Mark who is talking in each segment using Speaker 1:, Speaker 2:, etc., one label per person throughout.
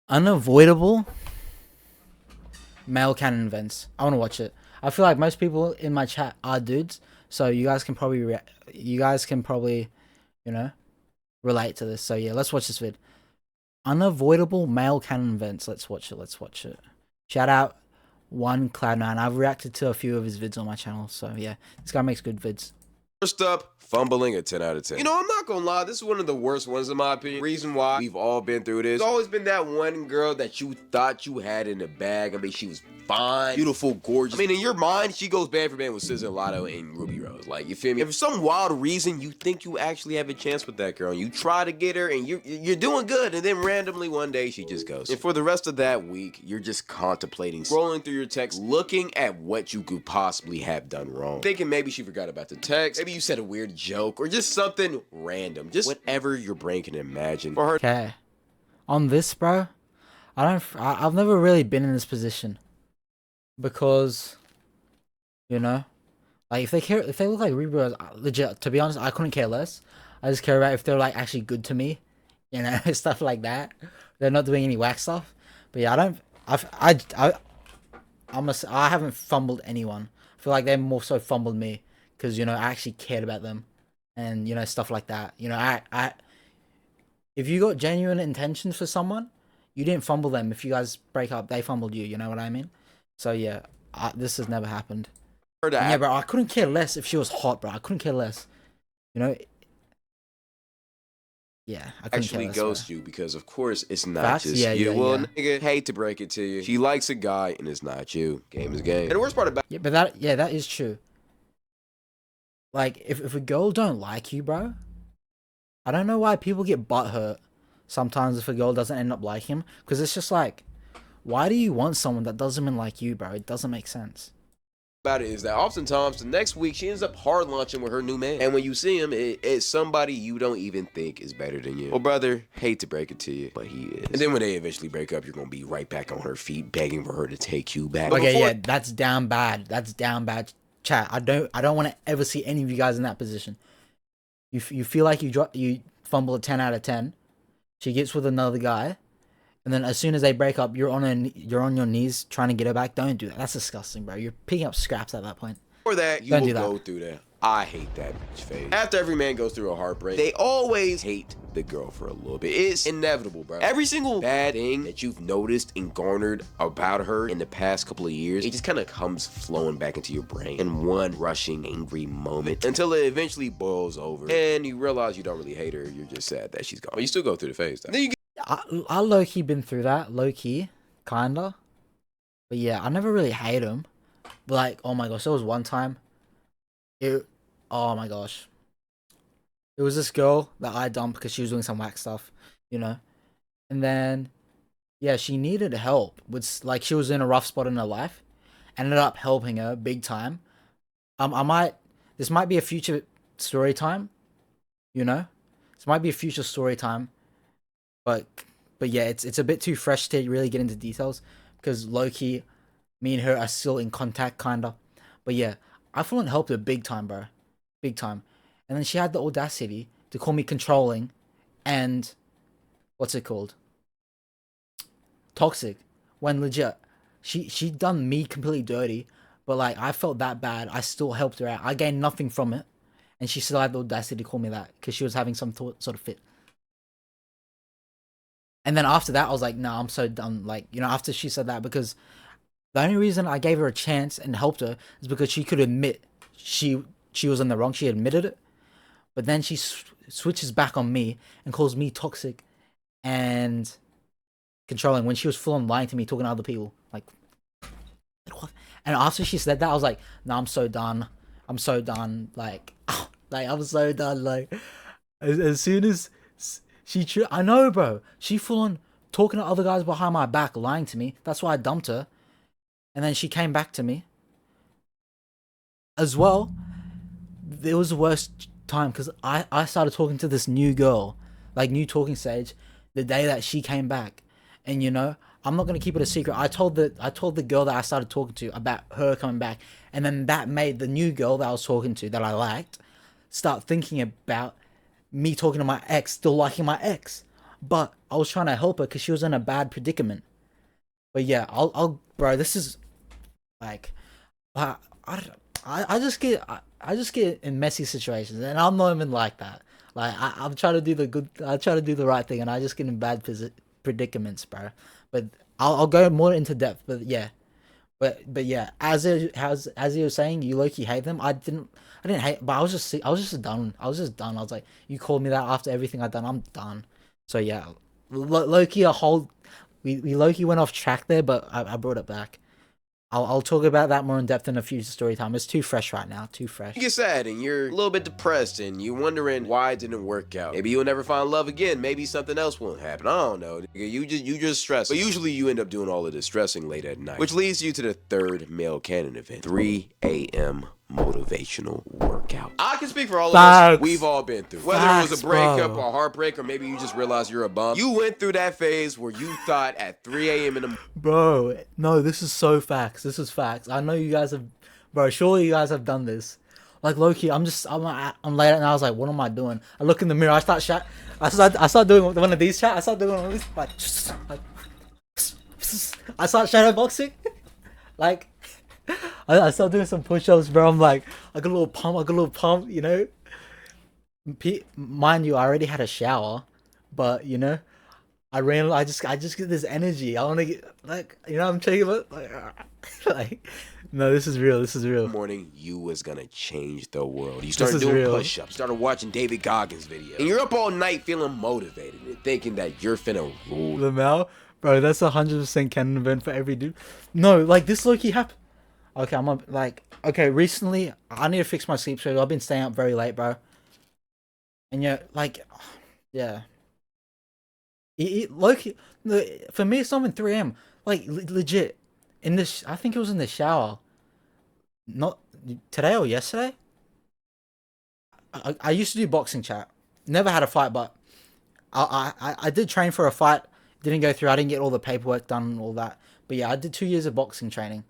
Speaker 1: Unavoidable male canon events. I want to watch it. I feel like most people in my chat are dudes, so you guys can probably you know relate to this. So yeah, let's watch this vid. Unavoidable male canon events. Let's watch it. Let's watch it. Shout out one Cloud9. I've reacted to a few of his vids on my channel, so yeah, this guy makes good vids.
Speaker 2: First up, fumbling a 10 out of 10. You know, I'm not gonna lie, this is one of the worst ones in my opinion. Reason why we've all been through this. There's always been that one girl that you thought you had in the bag. I mean, she was fine, beautiful, gorgeous. I mean, in your mind, she goes band for band with SZA, Lotto, and Ruby Rose. Like, you feel me? If for some wild reason you think you actually have a chance with that girl, and you try to get her, and you're doing good, and then randomly one day she just goes. And for the rest of that week, you're just contemplating, scrolling through your text, looking at what you could possibly have done wrong. Thinking maybe she forgot about the text, maybe you said a weird joke, or just something random. Just whatever your brain can imagine. For her.
Speaker 1: Okay, on this, bro, I've never really been in this position because, you know, like if they look like Rebros, legit. To be honest, I couldn't care less. I just care about if they're like actually good to me, you know, stuff like that. They're not doing any whack stuff. But yeah, I haven't fumbled anyone. I feel like they more so fumbled me because you know I actually cared about them, and you know stuff like that. You know, if you got genuine intentions for someone, you didn't fumble them. If you guys break up, they fumbled you. You know what I mean? So yeah, this has never happened. And yeah, bro, I couldn't care less if she was hot, bro. I couldn't care less. You know? Yeah, I couldn't
Speaker 2: Actually
Speaker 1: care less,
Speaker 2: ghost
Speaker 1: bro.
Speaker 2: you because of course it's not
Speaker 1: Facts?
Speaker 2: just
Speaker 1: Yeah,
Speaker 2: you.
Speaker 1: yeah,
Speaker 2: Well,
Speaker 1: yeah.
Speaker 2: nigga, hate to break it to you. She likes a guy and it's not you. Game is game. And the worst part about
Speaker 1: Yeah, but that is true. Like, if a girl don't like you, bro, I don't know why people get butthurt sometimes if a girl doesn't end up liking him. Because it's just like, why do you want someone that doesn't even like you, bro? It doesn't make sense.
Speaker 2: it is that oftentimes the next week she ends up hard launching with her new man. And when you see him, it's somebody you don't even think is better than you. Well, brother, hate to break it to you, but he is. And then when they eventually break up, you're gonna be right back on her feet begging for her to take you back.
Speaker 1: Okay, yeah, that's down bad. That's down bad. Chat, I don't want to ever see any of you guys in that position. You feel like you fumble a 10 out of 10. She gets with another guy, and then as soon as they break up, you're on your knees trying to get her back. Don't do that. That's disgusting, bro. You're picking up scraps at that point.
Speaker 2: For that, you
Speaker 1: Don't
Speaker 2: will
Speaker 1: do that.
Speaker 2: go through that. I hate that bitch phase. After every man goes through a heartbreak, they always hate the girl for a little bit. It's inevitable, bro. Every single bad thing that you've noticed and garnered about her in the past couple of years, it just kind of comes flowing back into your brain in one rushing, angry moment until it eventually boils over and you realize you don't really hate her. You're just sad that she's gone. But you still go through the phase, though. Then you get
Speaker 1: I low key been through that, low key, kinda. But yeah, I never really hate him. But like, oh my gosh, there was one time. Oh my gosh. It was this girl that I dumped because she was doing some whack stuff, you know. And then, yeah, she needed help. With like she was in a rough spot in her life. Ended up helping her big time. This might be a future story time, you know. This might be a future story time, but yeah, it's a bit too fresh to really get into details because Loki, me and her are still in contact, kinda. But yeah, I full on helped her big time, bro, big time. And then she had the audacity to call me controlling, and what's it called? Toxic. When legit, she done me completely dirty, but like I felt that bad. I still helped her out. I gained nothing from it, and she still had the audacity to call me that because she was having some sort of fit. And then after that, I was like, "No, I'm so done." Like, you know, after she said that, because the only reason I gave her a chance and helped her is because she could admit she was in the wrong. She admitted it, but then she switches back on me and calls me toxic and controlling when she was full on lying to me, talking to other people. Like, what? And after she said that, I was like, "No, I'm so done. I'm so done." Like, like I'm so done. Like, as soon as I know, bro. She full on talking to other guys behind my back, lying to me. That's why I dumped her. And then she came back to me. As well, it was the worst time because I started talking to this new girl, like new talking stage, the day that she came back. And you know, I'm not gonna keep it a secret. I told the girl that I started talking to about her coming back, and then that made the new girl that I was talking to that I liked start thinking about me talking to my ex, still liking my ex. but I was trying to help her because she was in a bad predicament. But yeah, bro. This is like, I, I, I just get in messy situations, and I'm not even like that. Like I'm trying to do the good, I try to do the right thing, and I just get in bad predicaments, bro. But I'll go more into depth. But yeah, but yeah, as you were saying, you low key hate them. I didn't hate, but I was just done. I was just done. I was like, you called me that after everything I've done. I'm done. So yeah, low key a whole, we low key went off track there, but I brought it back. I'll talk about that more in depth in a future story time. It's too fresh right now. Too fresh.
Speaker 2: You get sad and you're a little bit depressed and you're wondering why it didn't work out. Maybe you'll never find love again. Maybe something else won't happen. I don't know. You just stress. But usually you end up doing all of this stressing late at night, which leads you to the third male Canon event, 3 a.m. motivational workout. I can speak for all of us. We've all been through. Whether it was a breakup or a heartbreak, or maybe you just realized you're a bum. You went through that phase where you thought at 3 a.m. in the
Speaker 1: Bro, no, this is so facts. This is facts. I know you guys have, bro. Surely you guys have done this. Like Loki, I'm late at night. I was like, what am I doing? I look in the mirror. I start doing one of these chat. I start doing one of these like I start shadow boxing. Like I start doing some push-ups, bro. I'm like, I got a little pump. I got a little pump. You know, mind you, I already had a shower, but you know, I just get this energy. I want to get like, you know, I'm telling about like, like, no, this is real. This is real.
Speaker 2: morning, you was gonna change the world. You started doing push-ups, started watching David Goggins videos, and you're up all night feeling motivated and thinking that you're finna rule.
Speaker 1: Lamau, bro, that's 100% canon event for every dude. No, like this low key happened. Okay, I'm up, like, okay. Recently, I need to fix my sleep schedule. I've been staying up very late, bro. And yeah, like, yeah. Loki, for me, it's not even 3 a.m. Like legit, in this, I think it was in the shower. Not today or yesterday. I used to do boxing, chat. Never had a fight, but I did train for a fight. Didn't go through. I didn't get all the paperwork done and all that. But yeah, I did 2 years of boxing training.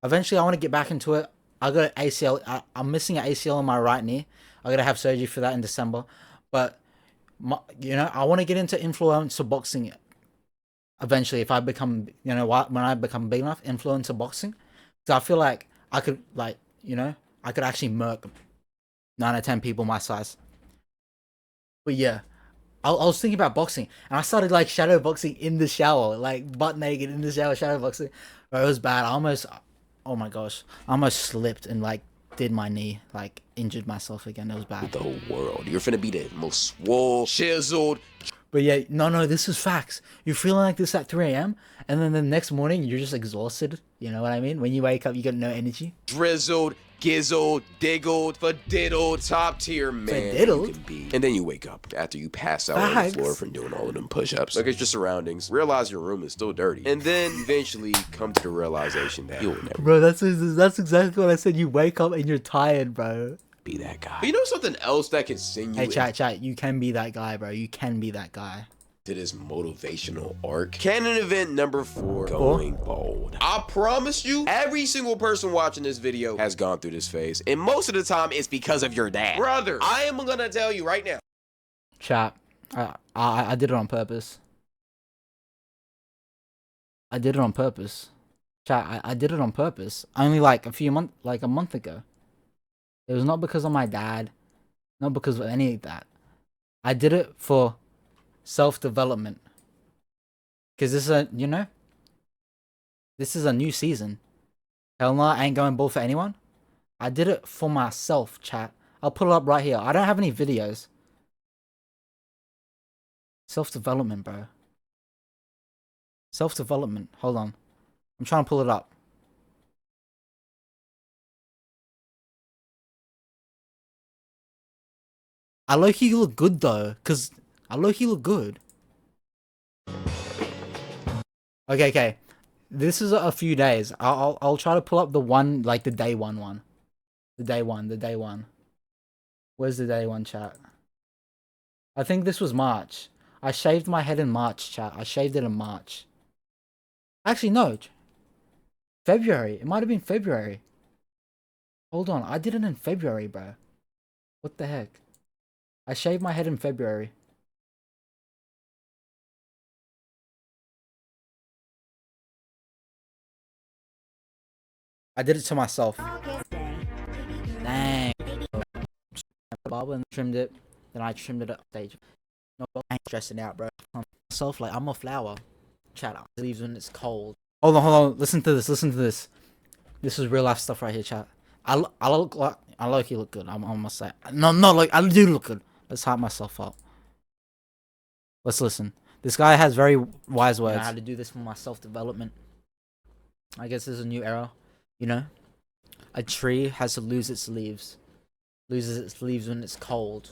Speaker 1: Eventually, I want to get back into it. I got an ACL. I'm missing an ACL in my right knee. I gotta have surgery for that in December. But you know, I want to get into influencer boxing eventually. If I become, you know, when I become big enough, influencer boxing. So I feel like I could, like, you know, I could actually murk 9 or 10 people my size. But yeah, I was thinking about boxing, and I started like shadow boxing in the shower, like butt naked in the shower, shadow boxing. Bro, it was bad. I almost, oh my gosh, I almost slipped and like did my knee, like injured myself again. It was bad.
Speaker 2: The world. You're finna be the most swole, chiseled,
Speaker 1: But yeah, no, this is facts. You're feeling like this at 3 a.m. and then the next morning you're just exhausted. You know what I mean? When you wake up, you got no energy.
Speaker 2: drizzled, gizzled, diggled, fadiddled, top tier man
Speaker 1: Fadiddled?
Speaker 2: you can be. And then you wake up after you pass out on
Speaker 1: Facts.
Speaker 2: the floor from doing all of them push-ups. Look at your surroundings, realize your room is still dirty, and then eventually come to the realization that you'll never
Speaker 1: Bro, that's exactly what I said. You wake up and you're tired, bro.
Speaker 2: be that guy. But you know something else that can send you
Speaker 1: Hey, chat, you can be that guy, bro. You can be that guy.
Speaker 2: to this motivational arc? Canon event number 4, going bold. I promise you, every single person watching this video has gone through this phase, and most of the time it's because of your dad. Brother, I am gonna tell you right now.
Speaker 1: Chat, I did it on purpose. I did it on purpose. Chat, I did it on purpose. Only like a month ago. It was not because of my dad, not because of any of that. I did it for self-development. Because this is a, you know, this is a new season. Hell no, I ain't going bald for anyone. I did it for myself, chat. I'll put it up right here. I don't have any videos. Self-development, bro. Self-development. Hold on. I'm trying to pull it up. I low-key look good though, cause I low-key look good. Okay. This is a few days. I'll try to pull up the one, like the day one. The day one. Where's the day one, chat? I think this was March. I shaved my head in March, chat. I shaved it in March. Actually, no. February. It might have been February. Hold on. I did it in February, bro. What the heck? I shaved my head in February. I did it to myself. Dang. Barber and trimmed it. Then I trimmed it up stage. No, I ain't stressing out, bro. Myself, like, I'm a flower. Chat out. It leaves when it's cold. Hold on. Listen to this. This is real life stuff right here, chat. I look like, I look, you look good. I'm almost say. No, like, I do look good. Let's hype myself up. Let's listen. This guy has very wise words. I had to do this for my self-development. I guess there's a new era. You know? A tree has to lose its leaves. Loses its leaves when it's cold.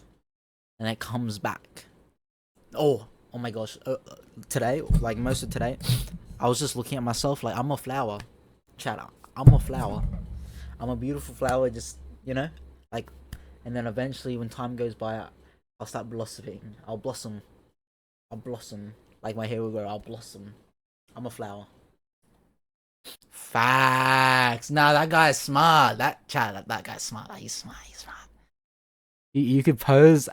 Speaker 1: And it comes back. Oh my gosh. Today, like most of today, I was just looking at myself like, I'm a flower. Chat out. I'm a flower. I'm a beautiful flower, just, you know? Like, and then eventually when time goes by, I'll start blossoming. I'll blossom. Like my hair will grow. I'll blossom. I'm a flower. Facts. Nah, that guy's smart. That guy's smart. He's smart. You could pose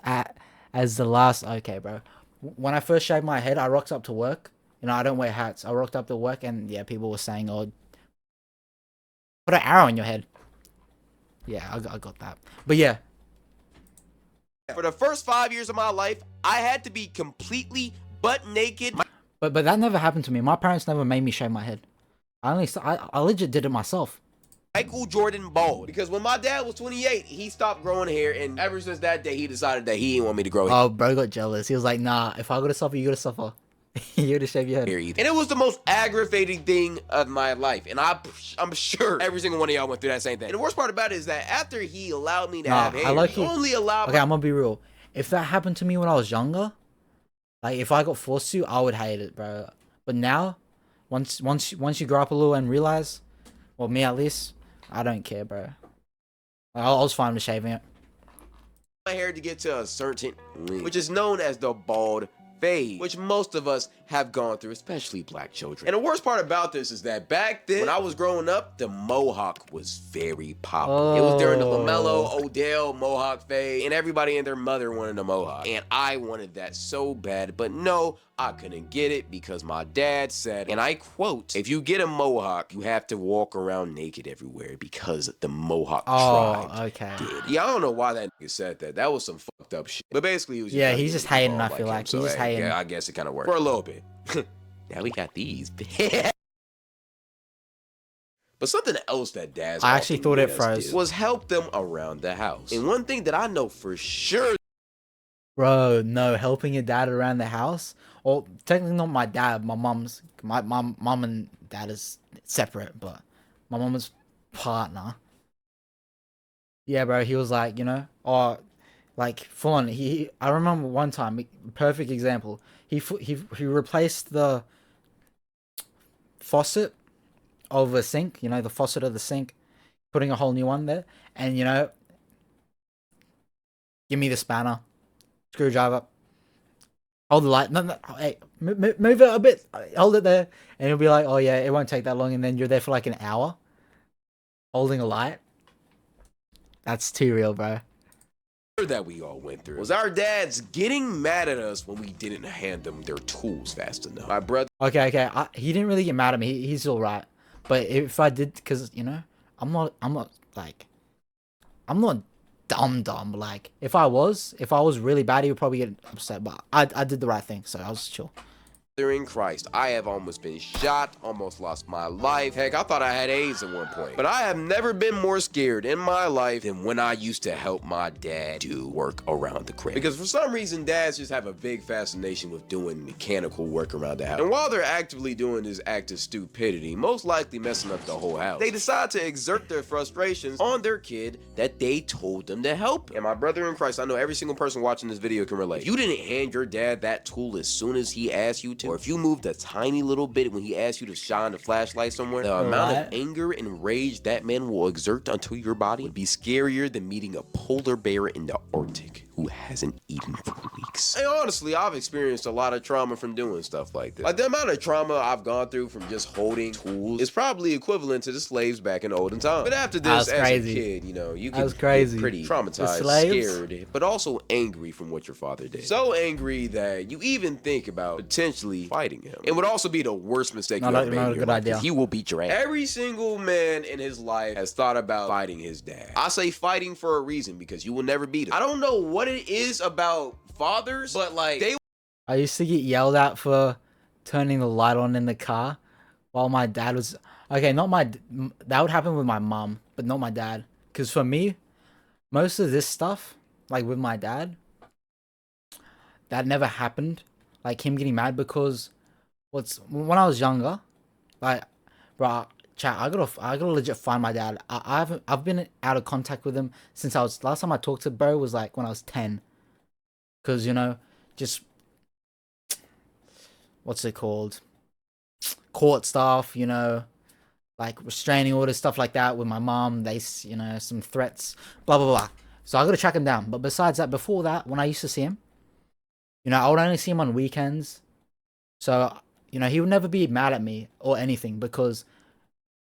Speaker 1: as the last. Okay, bro. When I first shaved my head, I rocked up to work. You know, I don't wear hats. I rocked up to work, and yeah, people were saying, "Oh, put an arrow in your head." Yeah, I got that. But yeah.
Speaker 2: For the first 5 years of my life, I had to be completely butt naked.
Speaker 1: But that never happened to me. My parents never made me shave my head. I legit did it myself.
Speaker 2: Michael Jordan bald. Because when my dad was 28, he stopped growing hair, and ever since that day, he decided that he didn't want me to grow hair.
Speaker 1: Oh, bro got jealous. He was like, nah, if I gotta suffer, you gotta suffer. You gotta shave your head.
Speaker 2: And it was the most aggravating thing of my life. And I'm sure every single one of y'all went through that same thing. And the worst part about it is that after he allowed me to have hair, he only allowed...
Speaker 1: Okay, I'm gonna be real. If that happened to me when I was younger, like if I got forced to, I would hate it, bro. But now, once you grow up a little and realize, well, me at least, I don't care, bro. I was fine with shaving it.
Speaker 2: My hair to get to a certain length, which is known as the bald phase, which most of us have gone through, especially black children. And the worst part about this is that back then, when I was growing up, the mohawk was very popular. It was during the LaMelo, Odell mohawk phase, and everybody and their mother wanted a mohawk. And I wanted that so bad, but no, I couldn't get it because my dad said, and I quote, "If you get a mohawk, you have to walk around naked everywhere because the mohawk tribe did." Yeah, I don't know why that nigga said that. That was some fucked up shit. But basically, it was just
Speaker 1: he's just hating, I feel like. He's just hating.
Speaker 2: Yeah, I guess it kind of worked. For a little bit. Now we got these. But something else that dads
Speaker 1: I actually thought it froze
Speaker 2: was help them around the house. And one thing that I know for sure,
Speaker 1: bro, no, helping your dad around the house. Well, technically not my dad. My mom and dad is separate, but my mom's partner. Yeah, bro, he was like, you know, like full on. I remember one time, perfect example. He replaced the faucet of a sink. You know, the faucet of the sink, putting a whole new one there, and you know, give me the spanner, screwdriver. Hold the light. No, hey, move it a bit. Hold it there, and he'll be like, "Oh yeah, it won't take that long." And then you're there for like an hour, holding a light. That's too real, bro.
Speaker 2: That we all went through was our dads getting mad at us when we didn't hand them their tools fast enough. My brother.
Speaker 1: Okay. He didn't really get mad at me. He's all right. But if I did, because you know, I'm not dumb. Like if I was really bad, he would probably get upset. But I did the right thing, so I was chill.
Speaker 2: In Christ, I have almost been shot, almost lost my life. Heck, I thought I had AIDS at one point. But I have never been more scared in my life than when I used to help my dad do work around the crib. Because for some reason, dads just have a big fascination with doing mechanical work around the house. And while they're actively doing this act of stupidity, most likely messing up the whole house, they decide to exert their frustrations on their kid that they told them to help. And my brother in Christ, I know every single person watching this video can relate. If you didn't hand your dad that tool as soon as he asked you to, or if you moved a tiny little bit when he asked you to shine the flashlight somewhere, the amount of anger and rage that man will exert onto your body would be scarier than meeting a polar bear in the Arctic. who hasn't eaten for weeks. And honestly, I've experienced a lot of trauma from doing stuff like this. Like the amount of trauma I've gone through from just holding tools is probably equivalent to the slaves back in the olden times. But after this, as a kid, you know, you can get pretty traumatized, scared, but also angry from what your father did. So angry that you even think about potentially fighting him. It would also be the worst mistake you ever made in your life. He will beat your ass. Every single man in his life has thought about fighting his dad. I say fighting for a reason because you will never beat him. I don't know what it is about fathers, but like
Speaker 1: I used to get yelled at for turning the light on in the car while my dad was okay. That would happen with my mom, but not my dad. Because for me, most of this stuff, like with my dad, that never happened. Like him getting mad because when I was younger, like, bro, chat, I gotta legit find my dad. I've been out of contact with him since last time I talked to bro was like when I was 10. Cause you know, just what's it called? Court stuff, you know, like restraining orders, stuff like that with my mom. They, you know, some threats, blah blah blah. So I gotta track him down. But besides that, before that, when I used to see him, you know, I would only see him on weekends. So, you know, he would never be mad at me or anything because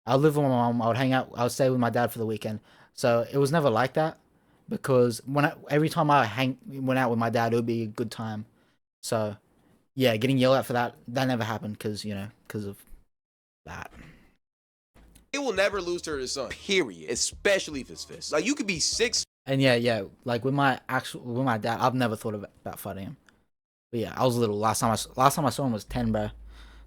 Speaker 1: I would live with my mom. I would hang out. I would stay with my dad for the weekend. So it was never like that because every time I went out with my dad, it would be a good time. So yeah, getting yelled at for that never happened because, you know, because of that.
Speaker 2: He will never lose to his son, period. Especially if it's fist. Like you could be 6.
Speaker 1: And yeah, like with my dad, I've never thought about fighting him. But yeah, I was little. Last time I saw him was 10, bro.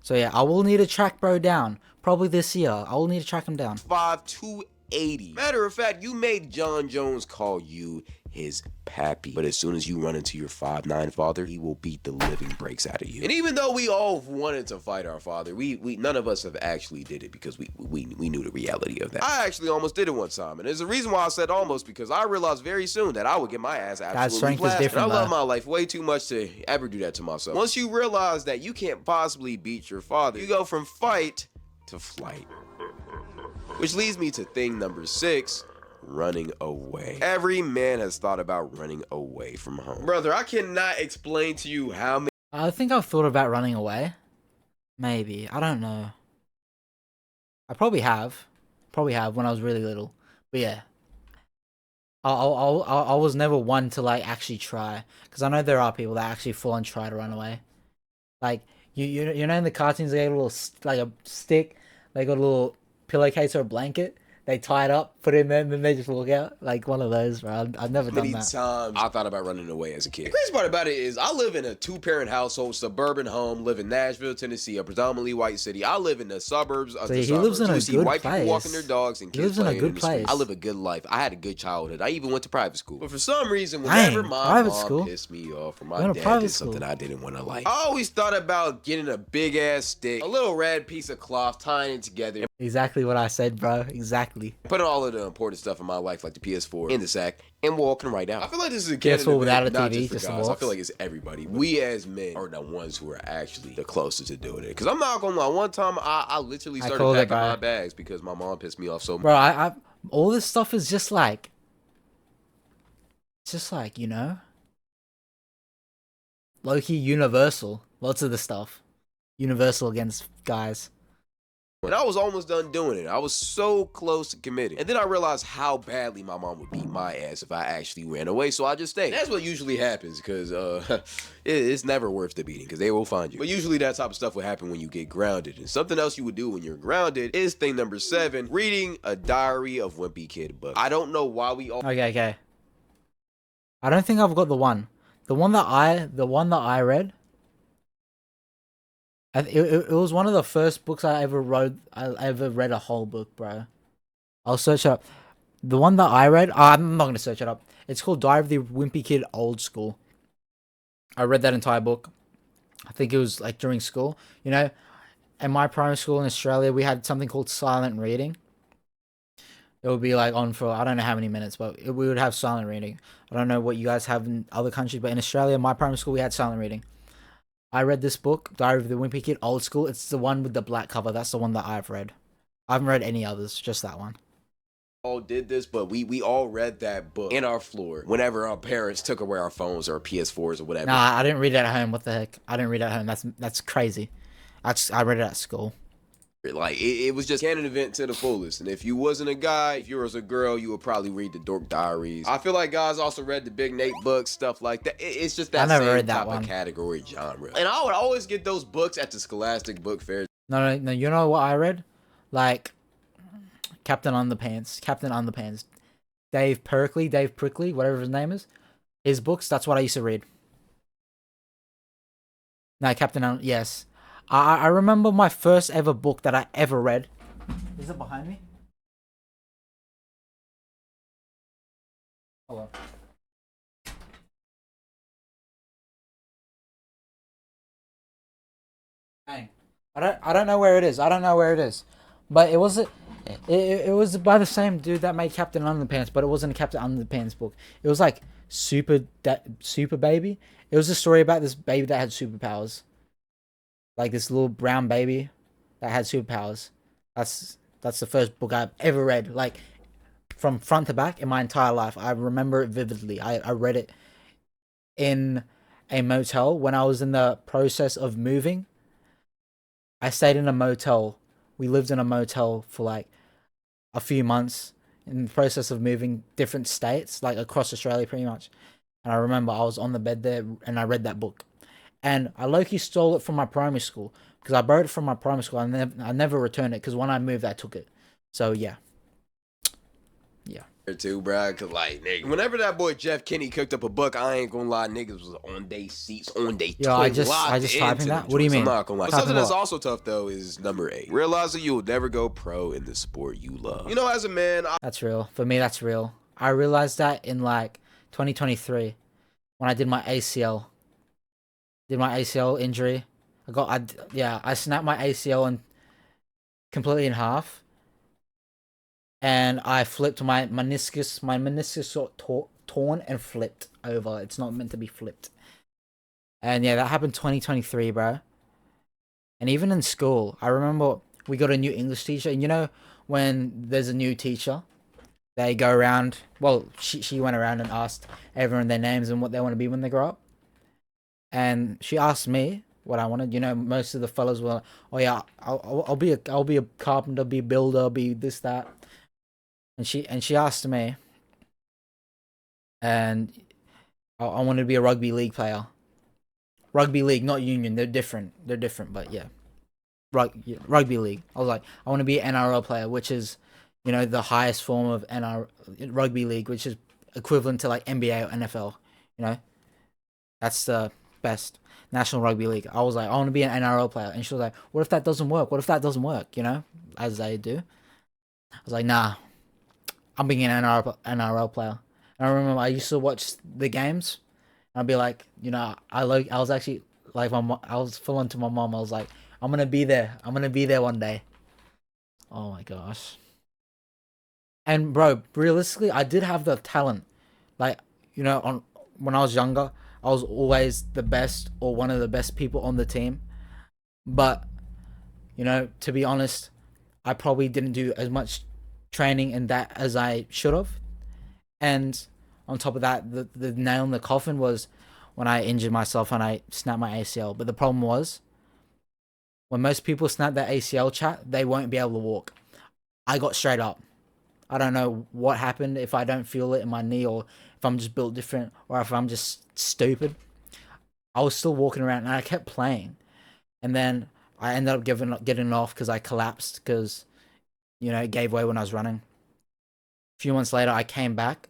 Speaker 1: So yeah, I will need to track bro down. Probably this year. I will need to track him down.
Speaker 2: 5'280". Matter of fact, you made John Jones call you his pappy. But as soon as you run into your 5'9" father, he will beat the living breaks out of you. And even though we all wanted to fight our father, we none of us have actually did it because we knew the reality of that. I actually almost did it one time, and there's a reason why I said almost, because I realized very soon that I would get my ass absolutely blasted. And I love my life way too much to ever do that to myself. Once you realize that you can't possibly beat your father, you go from fight to flight. Which leads me to thing number 6. Running away. Every man has thought about running away from home. Brother, I cannot explain to you how many.
Speaker 1: I think I've thought about running away. Maybe. I don't know. I probably have. Probably have when I was really little. But yeah. I was never one to like actually try. Because I know there are people that actually full on try to run away. Like, you know in the cartoons they got a little, like a stick. They got a little pillowcase or a blanket. They tie it up, put it in there, and then they just walk out. Like one of those, bro. I've never done that. Many times
Speaker 2: I thought about running away as a kid. The crazy part about it is I live in a 2-parent household, suburban home, live in Nashville, Tennessee, a predominantly white city. I live in the suburbs of the suburbs.
Speaker 1: He lives in a good place.
Speaker 2: White people walking their dogs and kids playing in the street. I live a good life. I had a good childhood. I even went to private school. But for some reason, whenever my mom pissed me off or my dad did something I didn't want to like, I always thought about getting a big ass stick, a little red piece of cloth, tying it together.
Speaker 1: Exactly what I said, bro. Exactly.
Speaker 2: Putting all of the important stuff in my life, like the PS4 in the sack, and walking right out. I feel like this is a
Speaker 1: PS4 without a TV,
Speaker 2: just for guys. I feel like it's everybody. We as men are the ones who are actually the closest to doing it. Because I'm not gonna lie, one time I literally started packing my bags because my mom pissed me off so much.
Speaker 1: Bro, I all this stuff is just like, you know, low-key universal. Lots of the stuff universal against guys.
Speaker 2: And I was almost done doing it. I was so close to committing. And then I realized how badly my mom would beat my ass if I actually ran away, so I just stayed. And that's what usually happens, because it's never worth the beating, because they will find you. But usually that type of stuff would happen when you get grounded. And something else you would do when you're grounded is thing number 7, reading a Diary of Wimpy Kid book. I don't know why we all...
Speaker 1: Okay. I don't think I've got the one. The one that I read... It was one of the first books I ever wrote. I ever read a whole book, bro. I'll search it up. The one that I read, I'm not gonna search it up. It's called Diary of the Wimpy Kid Old School. I read that entire book. I think it was like during school. You know, in my primary school in Australia, we had something called silent reading. It would be like on for I don't know how many minutes, but we would have silent reading. I don't know what you guys have in other countries, but in Australia, my primary school, we had silent reading. I read this book, Diary of the Wimpy Kid, Old School. It's the one with the black cover. That's the one that I've read. I haven't read any others, just that one.
Speaker 2: all did this, but we all read that book in our floor whenever our parents took away our phones or PS4s or whatever.
Speaker 1: Nah, I didn't read it at home. What the heck? I didn't read it at home. That's crazy. I read it at school.
Speaker 2: Like it was just canon event to the fullest. And if you wasn't a guy, if you was a girl, you would probably read the Dork Diaries. I feel like guys also read the Big Nate books, stuff like that. It's just that
Speaker 1: I never
Speaker 2: same
Speaker 1: read that
Speaker 2: type
Speaker 1: one.
Speaker 2: of category genre. And I would always get those books at the Scholastic Book Fair.
Speaker 1: No. You know what I read? Like Captain Underpants. Dave Prickly, whatever his name is. His books. That's what I used to read. No, yes. I remember my first ever book that I ever read. Is it behind me? Hold on. Dang. I don't know where it is. But it was it was by the same dude that made Captain Underpants, but it wasn't a Captain Underpants book. It was like Super Baby. It was a story about this baby that had superpowers. Like this little brown baby that had superpowers. That's the first book I've ever read. Like from front to back in my entire life. I remember it vividly. I read it in a motel when I was in the process of moving. I stayed in a motel. We lived in a motel for like a few months in the process of moving different states, like across Australia pretty much. And I remember I was on the bed there and I read that book. And I low-key stole it from my primary school because I borrowed it from my primary school. I never returned it because when I moved, I took it. So yeah.
Speaker 2: Too, bro, cause like nigga, whenever that boy Jeff Kinney cooked up a book, I ain't gonna lie, niggas was on they seats, on they
Speaker 1: Yo, I just typing that. What do you mean?
Speaker 2: I'm not gonna lie. But something that's also tough though is number 8. Realizing you will never go pro in the sport you love. You know, as a man,
Speaker 1: that's real. For me, that's real. I realized that in like 2023 when I did my ACL. Did my ACL injury. I snapped my ACL and completely in half. And I flipped my meniscus. My meniscus got torn and flipped over. It's not meant to be flipped. And yeah, that happened 2023, bro. And even in school, I remember we got a new English teacher. And you know, when there's a new teacher, they go around. Well, she went around and asked everyone their names and what they want to be when they grow up. And she asked me what I wanted. You know, most of the fellas were like, "Oh yeah, I'll be a carpenter, be a builder, be this that." And she asked me, and I wanted to be a rugby league player. Rugby league, not union. They're different. But yeah, rugby league. I was like, I want to be an NRL player, which is, you know, the highest form of rugby league, which is equivalent to like NBA or NFL. You know, that's the best National Rugby League. I was like, I want to be an NRL player, and she was like, what if that doesn't work? You know, as they do. I was like, nah. I'm being an NRL player. And I remember I used to watch the games. And I'd be like, you know, I was actually like I was full on to my mom. I was like, I'm gonna be there. I'm gonna be there one day. Oh my gosh. And bro, realistically, I did have the talent. Like, you know, on when I was younger, I was always the best or one of the best people on the team. But, you know, to be honest, I probably didn't do as much training in that as I should have. And on top of that, the nail in the coffin was when I injured myself and I snapped my ACL. But the problem was, when most people snap their ACL, chat, they won't be able to walk. I got straight up. I don't know what happened, if I don't feel it in my knee or if I'm just built different or if I'm just stupid. I was still walking around and I kept playing. And then I ended up getting off because I collapsed because, you know, it gave way when I was running. A few months later, I came back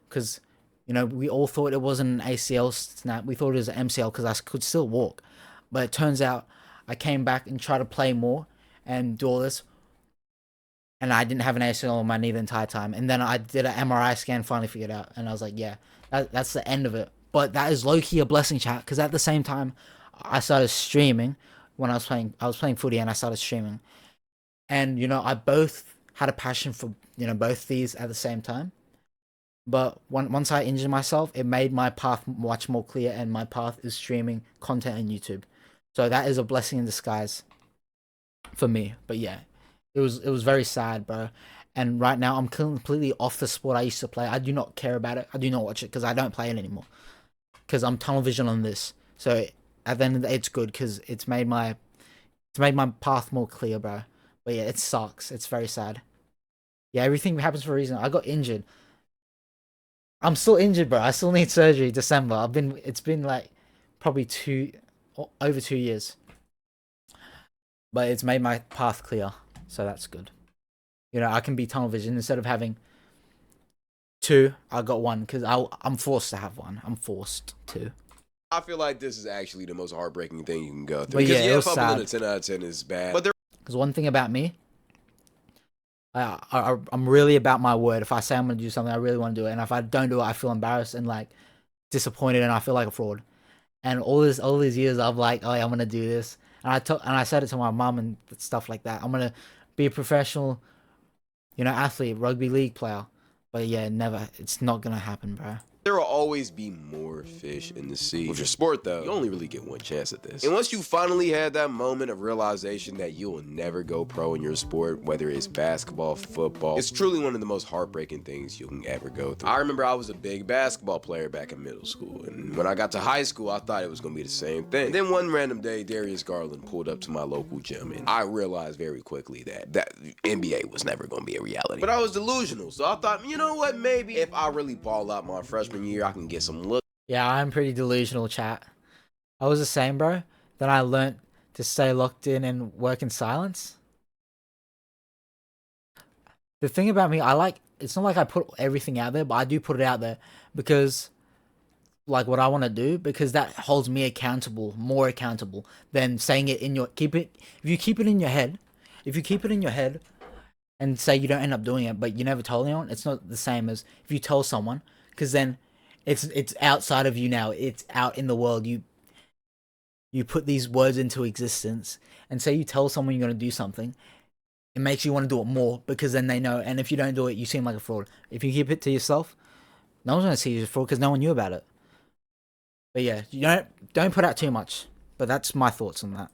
Speaker 1: because, you know, we all thought it wasn't an ACL snap. We thought it was an MCL because I could still walk. But it turns out I came back and tried to play more and do all this. And I didn't have an ACL on my knee the entire time. And then I did an MRI scan, finally figured out. And I was like, yeah, that's the end of it. But that is low-key a blessing, chat. Because at the same time, I started streaming when I was playing footy and I started streaming. And, you know, I both had a passion for, you know, both these at the same time. But once I injured myself, it made my path much more clear. And my path is streaming content on YouTube. So that is a blessing in disguise for me. But yeah, it was very sad, bro. And right now, I'm completely off the sport I used to play. I do not care about it. I do not watch it because I don't play it anymore. Because I'm tunnel vision on this. So at the end of the day, it's good because it's made my path more clear, bro. But yeah, it sucks. It's very sad. Yeah, everything happens for a reason. I got injured. I'm still injured, bro. I still need surgery December. It's been like probably over 2 years. But it's made my path clear. So that's good. You know, I can be tunnel vision instead of having two. I got one because I'm forced to have one. I'm forced to.
Speaker 2: I feel like this is actually the most heartbreaking thing you can go through.
Speaker 1: But yeah, it was
Speaker 2: fumbling
Speaker 1: sad.
Speaker 2: a 10 out of 10 is bad. But
Speaker 1: Because one thing about me, I'm really about my word. If I say I'm gonna do something, I really want to do it. And if I don't do it, I feel embarrassed and like disappointed, and I feel like a fraud. And all these years, I'm like, oh, yeah, I'm gonna do this. And I said it to my mom and stuff like that. I'm gonna be a professional, athlete, rugby league player. But yeah, never. It's not gonna happen, bro.
Speaker 2: there will always be more fish in the sea. With your sport, though, you only really get one chance at this. And once you finally had that moment of realization that you will never go pro in your sport, whether it's basketball, football, it's truly one of the most heartbreaking things you can ever go through. I remember I was a big basketball player back in middle school, and when I got to high school, I thought it was gonna be the same thing. And then one random day, Darius Garland pulled up to my local gym, and I realized very quickly that NBA was never gonna be a reality. But I was delusional, so I thought, you know what, maybe if I really ball out my freshman year, I can get some look.
Speaker 1: Yeah, I'm pretty delusional, chat. I was the same, bro. Then I learnt to stay locked in and work in silence. The thing about me, it's not like I put everything out there, but I do put it out there because, like, what I want to do, because that holds me accountable, more accountable than saying it if you keep it in your head, and say you don't end up doing it, but you never told anyone, it's not the same as if you tell someone, because then it's outside of you now. It's out in the world. You put these words into existence, and say you tell someone you're gonna do something, it makes you want to do it more because then they know. And if you don't do it, you seem like a fraud. If you keep it to yourself, no one's gonna see you as a fraud because no one knew about it. But yeah, you don't put out too much. But that's my thoughts on that.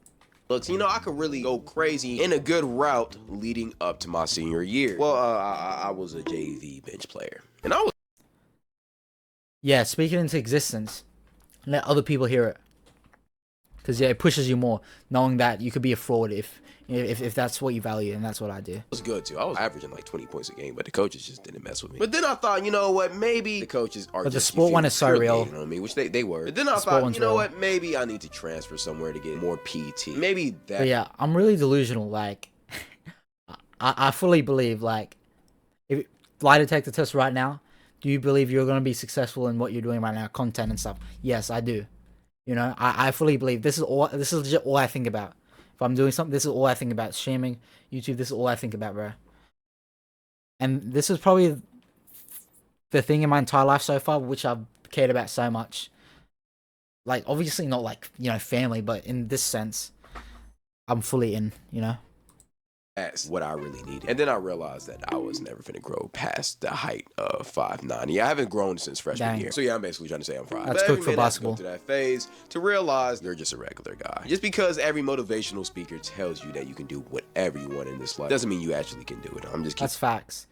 Speaker 2: Looks, I could really go crazy in a good route leading up to my senior year. Well, I was a JV bench player, and I was.
Speaker 1: Yeah, speak it into existence. Let other people hear it. Because yeah, it pushes you more, knowing that you could be a fraud if that's what you value, and that's what I do.
Speaker 2: It was good too. I was averaging like 20 points a game, but the coaches just didn't mess with me. But then I thought, you know what? Maybe the coaches are.
Speaker 1: But
Speaker 2: just,
Speaker 1: the sport one is so real.
Speaker 2: On me, which they were. But then I thought, you know what? Maybe I need to transfer somewhere to get more PT. Maybe that.
Speaker 1: But yeah, I'm really delusional. Like, I fully believe, like, if lie detector test right now. Do you believe you're going to be successful in what you're doing right now, content and stuff? Yes, I do. I fully believe this is legit all I think about. If I'm doing something, this is all I think about. Streaming, YouTube, this is all I think about, bro. And this is probably the thing in my entire life so far, which I've cared about so much. Like, obviously not like, family, but in this sense, I'm fully in,
Speaker 2: That's what I really needed. And then I realized that I was never going to grow past the height of 5'9". Yeah, I haven't grown since freshman year. So yeah, I'm basically trying to say I'm 5'9".
Speaker 1: That's good for basketball.
Speaker 2: To that phase to realize you're just a regular guy. Just because every motivational speaker tells you that you can do whatever you want in this life doesn't mean you actually can do it.
Speaker 1: That's facts.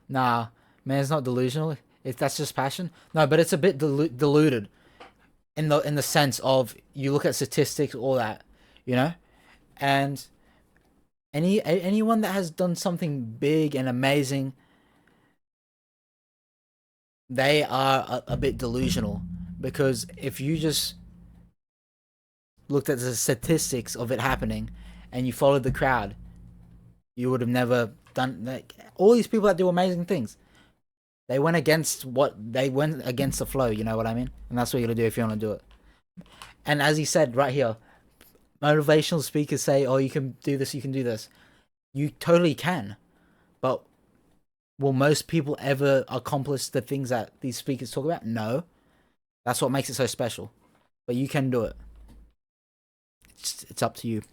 Speaker 1: Nah, man, it's not delusional. If that's just passion. No, but it's a bit diluted in the sense of you look at statistics, all that, and anyone that has done something big and amazing, they are a bit delusional, because if you just looked at the statistics of it happening and you followed the crowd, you would have never done. Like, all these people that do amazing things, they went against the flow, you know what I mean? And that's what you gotta do if you want to do it. And as he said right here, motivational speakers say, oh, you can do this, you can do this. You totally can. But will most people ever accomplish the things that these speakers talk about? No. That's what makes it so special. But you can do it. It's up to you.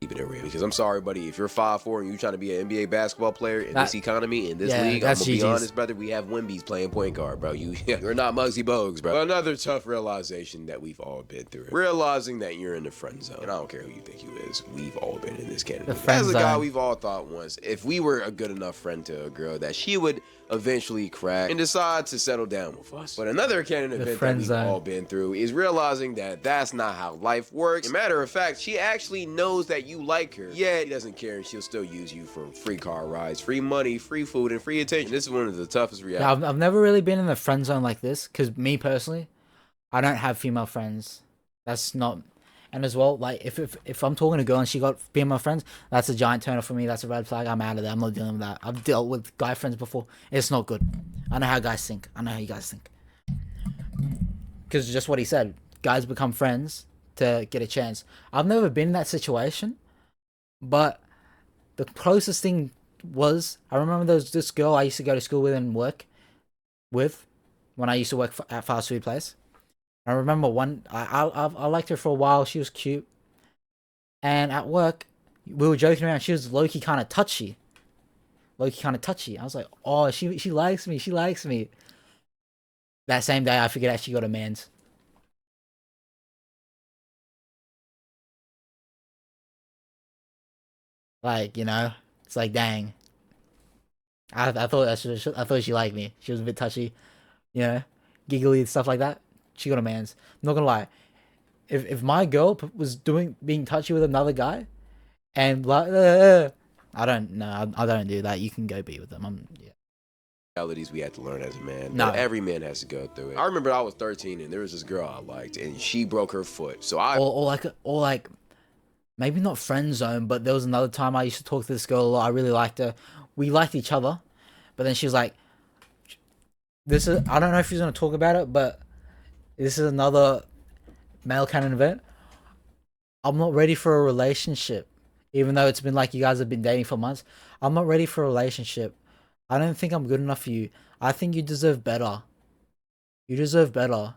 Speaker 2: Keeping it real. Because I'm sorry, buddy, if you're 5'4" and you trying to be an NBA basketball player in this economy, in this league, I'm gonna be honest, brother, we have Wimby's playing point guard, bro. You're not Muggsy Bogues, bro. But another tough realization that we've all been through. Realizing that you're in the friend zone. And I don't care who you think you is. We've all been in this Canon. As a guy, we've all thought once, if we were a good enough friend to a girl, that she would eventually crack and decide to settle down with us. But another Canon event that we've all been through is realizing that that's not how life works. As a matter of fact, she actually knows that you like her. Yeah, he doesn't care, and she'll still use you for free car rides, free money, free food, and free attention. This is one of the toughest realities.
Speaker 1: Yeah, I've never really been in the friend zone like this, because me personally, I don't have female friends. That's not... And as well, like, if I'm talking to a girl and she got female friends, that's a giant turner for me. That's a red flag. I'm out of there. I'm not dealing with that. I've dealt with guy friends before. It's not good. I know how guys think. I know how you guys think. Because just what he said. Guys become friends to get a chance. I've never been in that situation. But the closest thing was... I remember there was this girl I used to go to school with and work with. When I used to work at fast food place. I remember I liked her for a while. She was cute. And at work, we were joking around. She was low-key kind of touchy. Low-key kind of touchy. I was like, oh, she likes me. She likes me. That same day, I figured out she got a man's. Like, you know, it's like, dang. I thought she liked me. She was a bit touchy, you know, giggly and stuff like that. She got a man's. I'm not gonna lie. If my girl was being touchy with another guy, and like, I don't do that. You can go be with them. Yeah.
Speaker 2: Realities we had to learn as a man. No, every man has to go through it. I remember I was 13 and there was this girl I liked, and she broke her foot. So
Speaker 1: or like, maybe not friend zone, but there was another time I used to talk to this girl a lot. I really liked her. We liked each other, but then she was like, "This is." I don't know if she's gonna talk about it, but this is another male canon event. I'm not ready for a relationship, even though it's been like you guys have been dating for months. I'm not ready for a relationship. I don't think I'm good enough for you. I think you deserve better. You deserve better.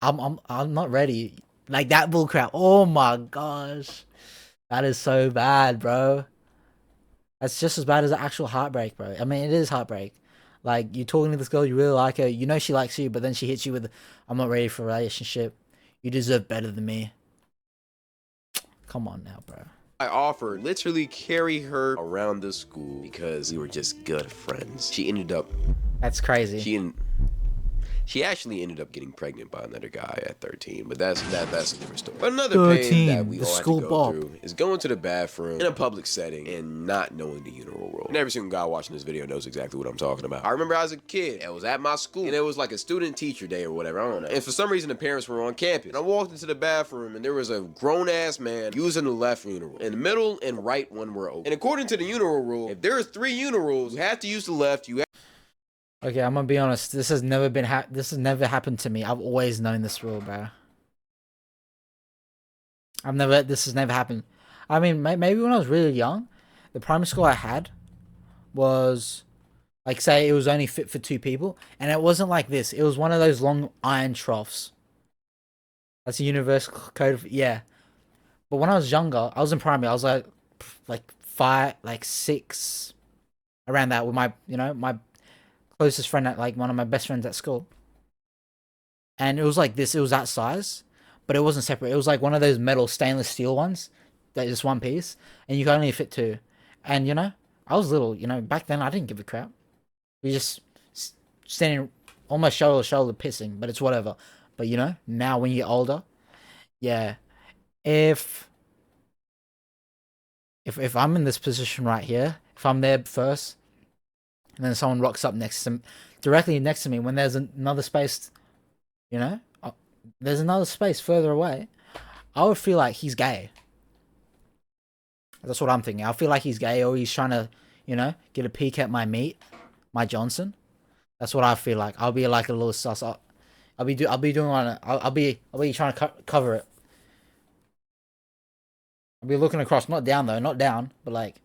Speaker 1: I'm not ready. Like that bullcrap. Oh my gosh. That is so bad, bro. That's just as bad as the actual heartbreak, bro. I mean, it is heartbreak. Like, you're talking to this girl, you really like her, you know she likes you, but then she hits you with, I'm not ready for a relationship. You deserve better than me. Come on now, bro.
Speaker 2: I offered literally carry her around the school because we were just good friends. She ended up...
Speaker 1: That's crazy.
Speaker 2: She actually ended up getting pregnant by another guy at 13, but that's a different story. But another pain that we all had to go through is going to the bathroom in a public setting and not knowing the urinal roll. And every single guy watching this video knows exactly what I'm talking about. I remember as a kid, I was at my school, and it was like a student-teacher day or whatever, I don't know. And for some reason, the parents were on campus. And I walked into the bathroom, and there was a grown-ass man using the left urinal. And the middle and right one were open. And according to the urinal rule, if there's 3 urinals, you have to use the left,
Speaker 1: Okay, I'm gonna be honest. This has never happened to me. I've always known this rule, bro. This has never happened. I mean, maybe when I was really young, the primary school I had was, like, say it was only fit for 2 people, and it wasn't like this. It was one of those long iron troughs. That's a universal code. Yeah. But when I was younger, I was in primary. I was like 5, like 6, around that with my, my closest friend at, like, one of my best friends at school. And it was like this. It was that size, but it wasn't separate. It was like one of those metal stainless steel ones that just one piece, and you could only fit 2. And I was little. Back then I didn't give a crap. We just standing almost shoulder to shoulder pissing, but it's whatever. But now when you get older, yeah, if I'm in this position right here, if I'm there first, and then someone rocks up directly next to me, when there's another space, there's another space further away, I would feel like he's gay. That's what I'm thinking. I feel like he's gay, or he's trying to, get a peek at my meat, my Johnson. That's what I feel like. I'll be like a little sus. I'll be doing on it. I'll be trying to cover it. I'll be looking across, not down though, not down, but like,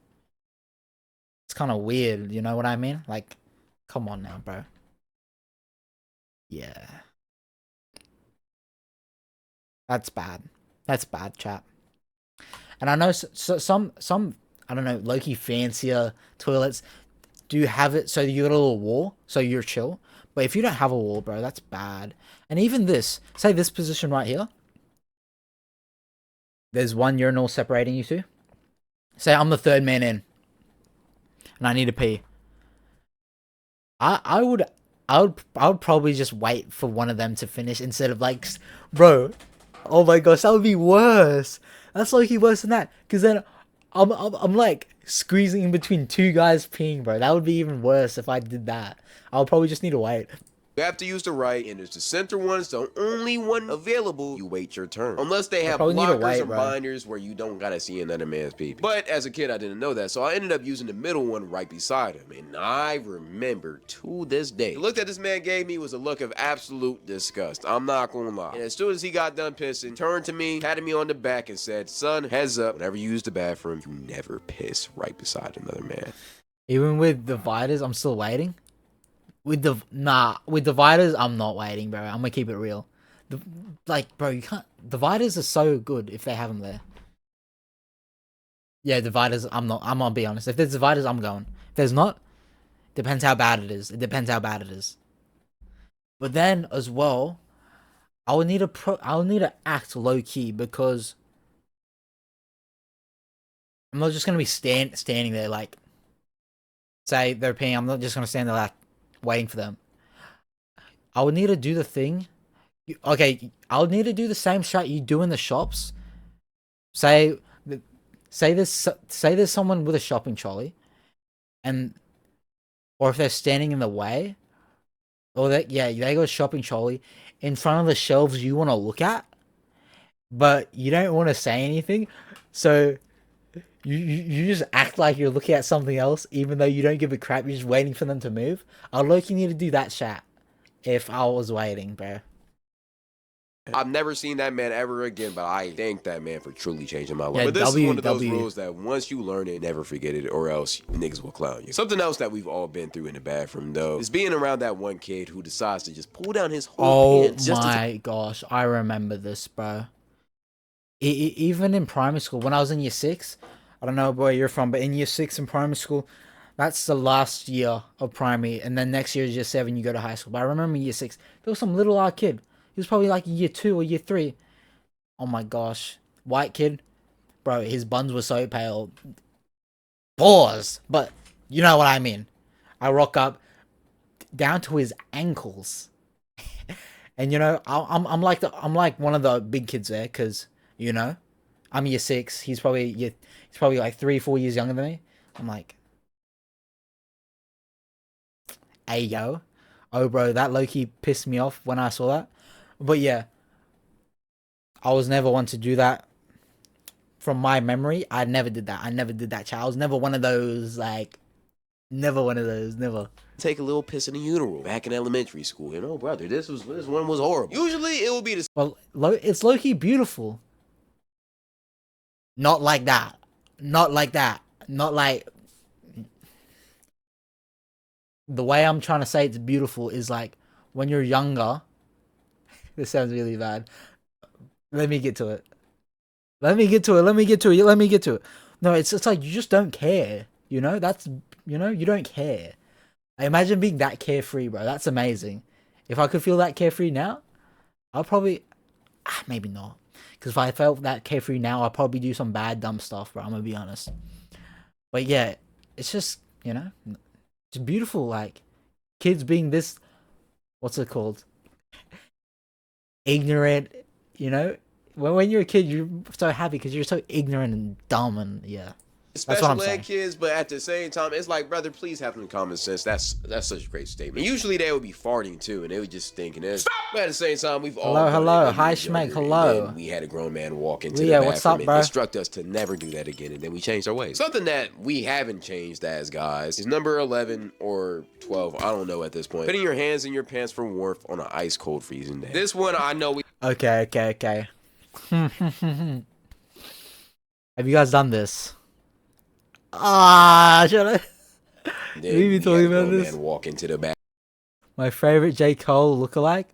Speaker 1: it's kind of weird. You know what I mean? Like, come on now, bro. Yeah. That's bad. That's bad, chat. And I know some I don't know, low-key fancier toilets do have it so you got a little wall so you're chill. But if you don't have a wall, bro, that's bad. And even this, say this position right here, there's one urinal separating you two. Say I'm the third man in, and I need to pee. I would I would probably just wait for one of them to finish instead of like, bro. Oh my gosh, that would be worse. That's like worse than that. Cause then I'm like squeezing in between two guys peeing, bro. That would be even worse if I did that. I'll probably just need to wait.
Speaker 2: You have to use the right, and there's the center one's the only one available. You wait your turn. Unless they have blockers or binders where you don't gotta see another man's pee. But as a kid, I didn't know that, so I ended up using the middle one right beside him. And I remember to this day, the look that this man gave me was a look of absolute disgust. I'm not gonna lie. And as soon as he got done pissing, turned to me, patted me on the back, and said, "Son, heads up, whenever you use the bathroom, you never piss right beside another man."
Speaker 1: Even with dividers, I'm still waiting. With dividers, I'm not waiting, bro. I'm gonna keep it real. Like, bro, you can't. Dividers are so good if they have them there. Yeah, dividers. I'm not. I'm gonna be honest. If there's dividers, I'm going. If there's not, depends how bad it is. It depends how bad it is. But then as well, I'll need to act low key because I'm not just gonna be standing there like. Say they're peeing. I'm not just gonna stand there like waiting for them. I would need to do the thing. Okay, I'll need to do the same shot you do in the shops. Say there's someone with a shopping trolley, and or if they're standing in the way, or they got a shopping trolley in front of the shelves you want to look at, but you don't want to say anything, so you just act like you're looking at something else, even though you don't give a crap. You're just waiting for them to move. I'd like you need to do that shot if I was waiting, bro.
Speaker 2: I've never seen that man ever again, but I thank that man for truly changing my life.
Speaker 1: Yeah,
Speaker 2: but this is one of those rules that once you learn it, never forget it, or else niggas will clown you. Something else that we've all been through in the bathroom, though, is being around that one kid who decides to just pull down his whole pants.
Speaker 1: Oh my gosh, I remember this, bro. Even in primary school, when I was in year 6, I don't know where you're from, but in year 6 in primary school, that's the last year of primary, and then next year is year 7, you go to high school. But I remember in year 6, there was some little kid. He was probably like year 2 or year 3. Oh my gosh. White kid. Bro, his buns were so pale. Pause. But you know what I mean. I rock up down to his ankles. And you know, I'm like one of the big kids there, cause you know, I'm year 6. He's probably like 3-4 years younger than me. I'm like, hey yo, oh bro, that low-key pissed me off when I saw that. But yeah, I was never one to do that. From my memory, I never did that. I never did that, child. I was never one of those, like, never.
Speaker 2: Take a little piss in the urinal back in elementary school. You know, brother, this one was horrible. Usually, it will be the.
Speaker 1: Well, it's low-key beautiful. Not like that. Not like that. Not like. The way I'm trying to say it's beautiful is like when you're younger. This sounds really bad. Let me get to it. Let me get to it. No, it's like you just don't care. You know, you don't care. I imagine being that carefree, bro. That's amazing. If I could feel that carefree now, I'll probably maybe not. Because if I felt that carefree now, I'll probably do some bad dumb stuff, bro. I'm gonna be honest. But yeah, it's just, you know, it's beautiful, like kids being this, what's it called? Ignorant, you know. When you're a kid, you're so happy because you're so ignorant and dumb, and yeah.
Speaker 2: Special ed kids, but at the same time, it's like, brother, please have some common sense. That's such a great statement. Usually they would be farting too, and they would just thinking this. But at the same time, we've all
Speaker 1: hello, hi Schmeck, hello.
Speaker 2: We had a grown man walk into the bathroom
Speaker 1: what's up,
Speaker 2: and
Speaker 1: bro?
Speaker 2: instruct us to never do that again, and then we changed our ways. Something that we haven't changed as guys is number 11 or 12. I don't know at this point. Putting your hands in your pants for warmth on an ice cold freezing day. This one I know we.
Speaker 1: Okay. Have you guys done this? Should I? Leave me talking about this.
Speaker 2: Man walk into the back.
Speaker 1: My favorite J. Cole lookalike.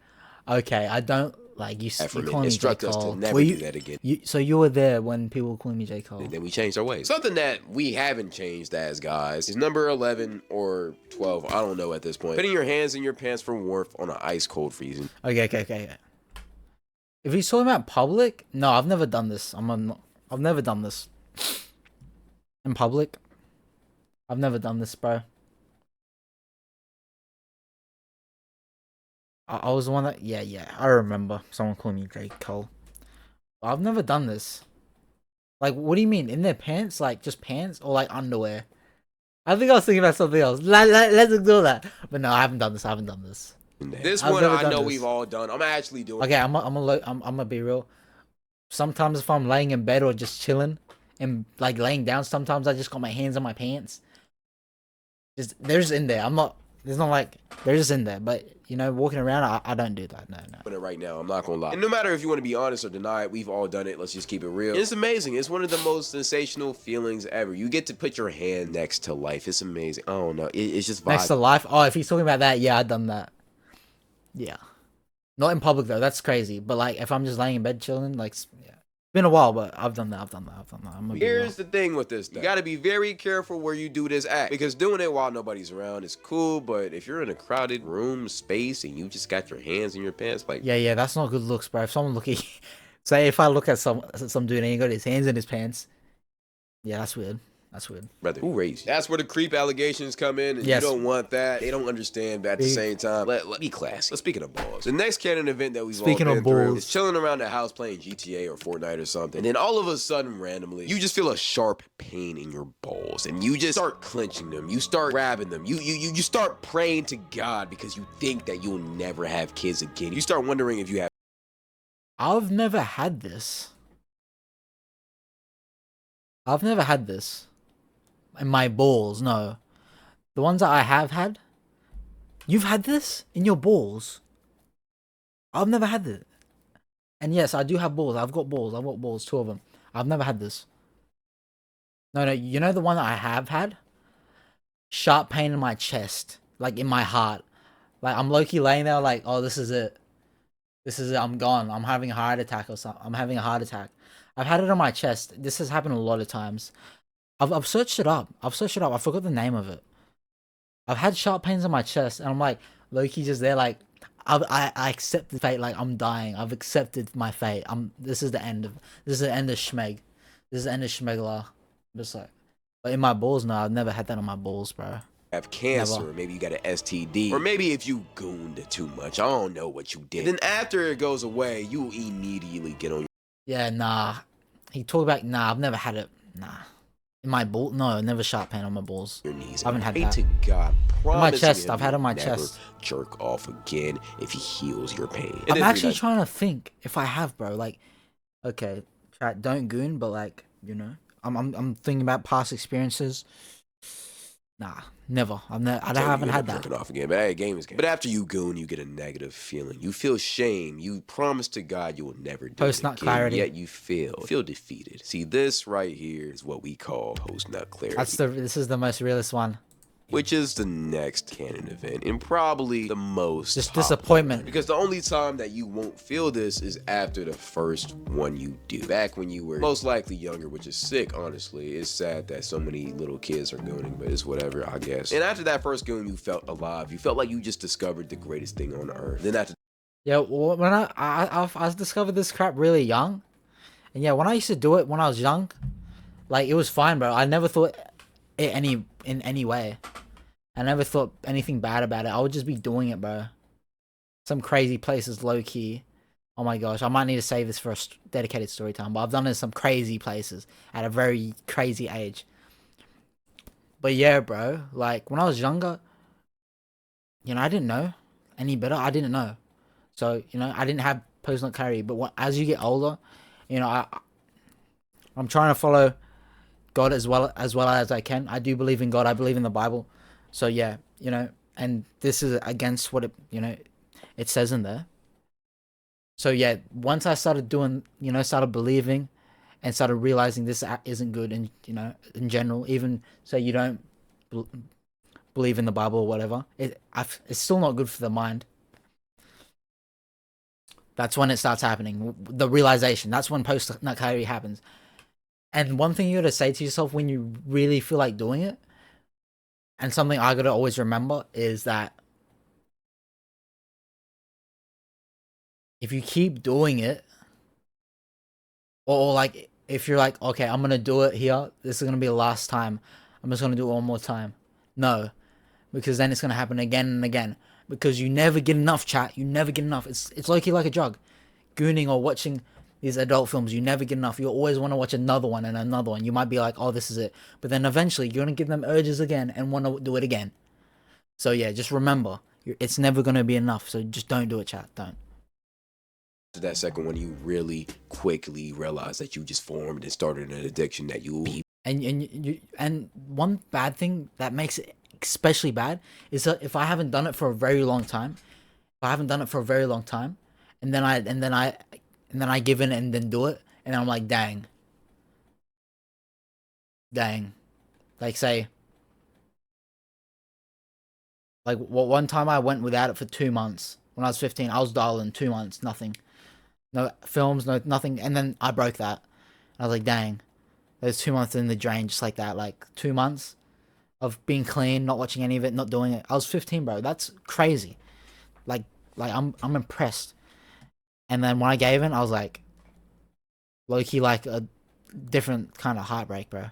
Speaker 1: Okay, I don't Like you
Speaker 2: from
Speaker 1: calling me J.
Speaker 2: instruct us to
Speaker 1: Cole.
Speaker 2: never do that again.
Speaker 1: So you were there when people were calling me J. Cole.
Speaker 2: And then we changed our ways. Something that we haven't changed as guys is number 11 or 12. I don't know at this point. Putting your hands in your pants for warmth on an ice cold freezing.
Speaker 1: Okay. If he's talking about public, no, I've never done this. I've never done this in public. I've never done this, bro. I was the one that, yeah, I remember someone calling me J. Cole. I've never done this. Like, what do you mean? In their pants? Like, just pants? Or, like, underwear? I think I was thinking about something else. Let's ignore that. But no, I haven't done this.
Speaker 2: This one I know we've all done. I'm actually doing.
Speaker 1: Okay, I'm gonna be real. Sometimes if I'm laying in bed or just chilling and, like, laying down, sometimes I just got my hands on my pants. They're just in there. There's not like, they're just in there. But, you know, walking around, I don't do that. No.
Speaker 2: Doing it right now, I'm not gonna lie. And no matter if you want to be honest or deny it, we've all done it. Let's just keep it real. It's amazing. It's one of the most sensational feelings ever. You get to put your hand next to life. It's amazing. I don't know. It's just vibe.
Speaker 1: Next to life? Oh, if he's talking about that, yeah, I've done that. Yeah. Not in public, though. That's crazy. But, like, if I'm just laying in bed chilling, like, yeah. It's been a while, but I've done that.
Speaker 2: Here's the thing with this, though. You gotta be very careful where you do this act. Because doing it while nobody's around is cool, but if you're in a crowded room, space, and you just got your hands in your pants, like...
Speaker 1: Yeah, that's not good looks, bro. If someone looking... Say, if I look at some dude and he got his hands in his pants... Yeah, that's weird.
Speaker 2: Brother, who raised you? That's where the creep allegations come in, and you don't want that. They don't understand, but at the same time, let me classy. But speaking of balls, the next Canon event that we've all been through is chilling around the house playing GTA or Fortnite or something, and then all of a sudden, randomly, you just feel a sharp pain in your balls, and you just start clenching them. You start grabbing them. You start praying to God because you think that you'll never have kids again. You start wondering if you have.
Speaker 1: I've never had this. In my balls, no. The ones that I have had, you've had this in your balls. I've never had it. And yes, I do have balls. I've got balls, 2 of them. I've never had this. No, you know the one that I have had? Sharp pain in my chest, like in my heart. Like I'm low-key laying there like, oh, this is it. I'm gone. I'm having a heart attack or something. I'm having a heart attack. I've had it on my chest. This has happened a lot of times. I've searched it up. I forgot the name of it. I've had sharp pains on my chest, and I'm like, low-key just there, like, I accept the fate, like, I'm dying. I've accepted my fate. This is the end of Schmeg. This is the end of Schmegler. Just like, but in my balls, no, I've never had that on my balls, bro.
Speaker 2: Have cancer, or maybe you got an STD, or maybe if you gooned too much, I don't know what you did. And then after it goes away, you immediately get on.
Speaker 1: Yeah, nah. He talked about, nah, I've never had it. Nah. In my ball? No, never sharp pain on my balls.
Speaker 2: Your knees.
Speaker 1: I haven't had
Speaker 2: Pray
Speaker 1: that.
Speaker 2: to God,
Speaker 1: in my chest. I've had it on my chest.
Speaker 2: Jerk off again if he heals your pain.
Speaker 1: I'm actually trying to think if I have, bro. Like, okay, chat, don't goon, but like, you know, I'm thinking about past experiences. Nah, never. I haven't had that.
Speaker 2: Jerking off again, but hey, game is game. But after you goon, you get a negative feeling. You feel shame. You promise to God you will never do
Speaker 1: post-nut
Speaker 2: it again.
Speaker 1: clarity.
Speaker 2: Yet you feel defeated. See, this right here is what we call post-nut clarity.
Speaker 1: This is the most realist one.
Speaker 2: Which is the next Canon event, and probably the most
Speaker 1: just disappointment.
Speaker 2: Because the only time that you won't feel this is after the first one you do. Back when you were most likely younger, which is sick, honestly. It's sad that so many little kids are gooning, but it's whatever, I guess. And after that first goon, you felt alive. You felt like you just discovered the greatest thing on earth. Then after...
Speaker 1: Yeah, when I discovered this crap really young. And yeah, when I used to do it when I was young, like, it was fine, bro. I never thought it in any way. I never thought anything bad about it. I would just be doing it, bro. Some crazy places, low-key. Oh my gosh, I might need to save this for a dedicated story time. But I've done it in some crazy places at a very crazy age. But yeah, bro. Like, when I was younger, you know, I didn't know any better. I didn't know. So, you know, I didn't have post-nut clarity. But as you get older, you know, I'm trying to follow God as well as I can. I do believe in God. I believe in the Bible. So yeah, you know, and this is against what it says in there. So yeah, once I started doing, you know, started believing and started realizing this isn't good, and, you know, in general, even say you don't believe in the Bible or whatever, it's still not good for the mind. That's when it starts happening. The realization. That's when post nut clarity happens. And one thing you gotta say to yourself when you really feel like doing it, and something I gotta always remember, is that if you keep doing it, or like if you're like, okay, I'm gonna do it here, this is gonna be the last time, I'm just gonna do it one more time. No, because then it's gonna happen again and again. Because you never get enough, chat. You never get enough. It's like a drug. Gooning or watching these adult films, you never get enough. You always want to watch another one and another one. You might be like, oh, this is it. But then eventually you're gonna give them urges again and want to do it again. So yeah, just remember, it's never gonna be enough. So just don't do it, chat. Don't.
Speaker 2: That second one, you really quickly realize that you just formed and started an addiction that you be.
Speaker 1: And one bad thing that makes it especially bad is that if I haven't done it for a very long time, and then I give in and then do it, and I'm like, dang, like say, like one time I went without it for 2 months when I was 15. I was dialing 2 months, nothing, no films, no nothing, and then I broke that. I was like, dang, there's 2 months in the drain just like that, like 2 months of being clean, not watching any of it, not doing it. I was 15, bro. That's crazy. Like I'm impressed. And then when I gave in, I was like, low key, like a different kind of heartbreak, bro.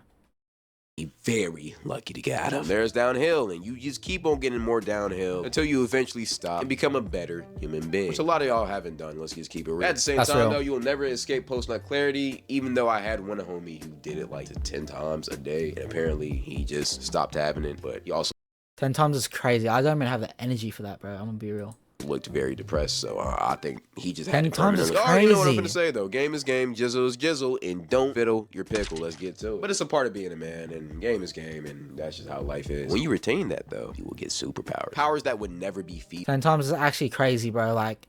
Speaker 2: Very lucky to get out of. There's downhill, and you just keep on getting more downhill until you eventually stop and become a better human being. Which a lot of y'all haven't done. Let's just keep it real. At the same time, though, you will never escape post-nut clarity. Even though I had one homie who did it like 10 times a day, and apparently he just stopped having it. But he also
Speaker 1: 10 times is crazy. I don't even have the energy for that, bro. I'm gonna be real.
Speaker 2: Looked very depressed, so I think he just
Speaker 1: 10
Speaker 2: had
Speaker 1: times is
Speaker 2: crazy. You know what I'm
Speaker 1: crazy.
Speaker 2: gonna say though. Game is game, jizzle is jizzle, and don't fiddle your pickle. Let's get to it. But it's a part of being a man, and game is game, and that's just how life is. When you retain that though, you will get superpowers. Powers that would never be featured.
Speaker 1: 10 times is actually crazy, bro. Like,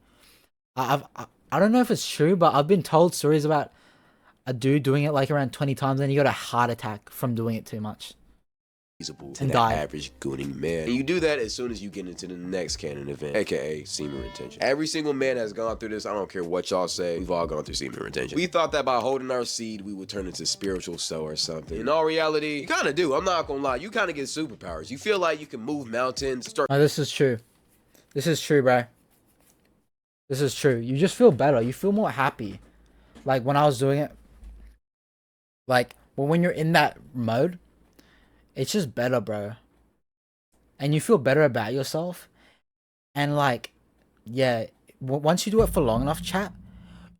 Speaker 1: I don't know if it's true, but I've been told stories about a dude doing it like around 20 times, and he got a heart attack from doing it too much.
Speaker 2: To the average gooning man. And you do that as soon as you get into the next Canon event, aka semen retention. Every single man has gone through this. I don't care what y'all say. We've all gone through semen retention. We thought that by holding our seed, we would turn into spiritual soul or something. In all reality, you kind of do. I'm not gonna lie. You kind of get superpowers. You feel like you can move mountains.
Speaker 1: No, this is true. This is true, bro. This is true. You just feel better. You feel more happy. Like when I was doing it, like when you're in that mode, it's just better, bro. And you feel better about yourself. And like, yeah, once you do it for long enough, chat,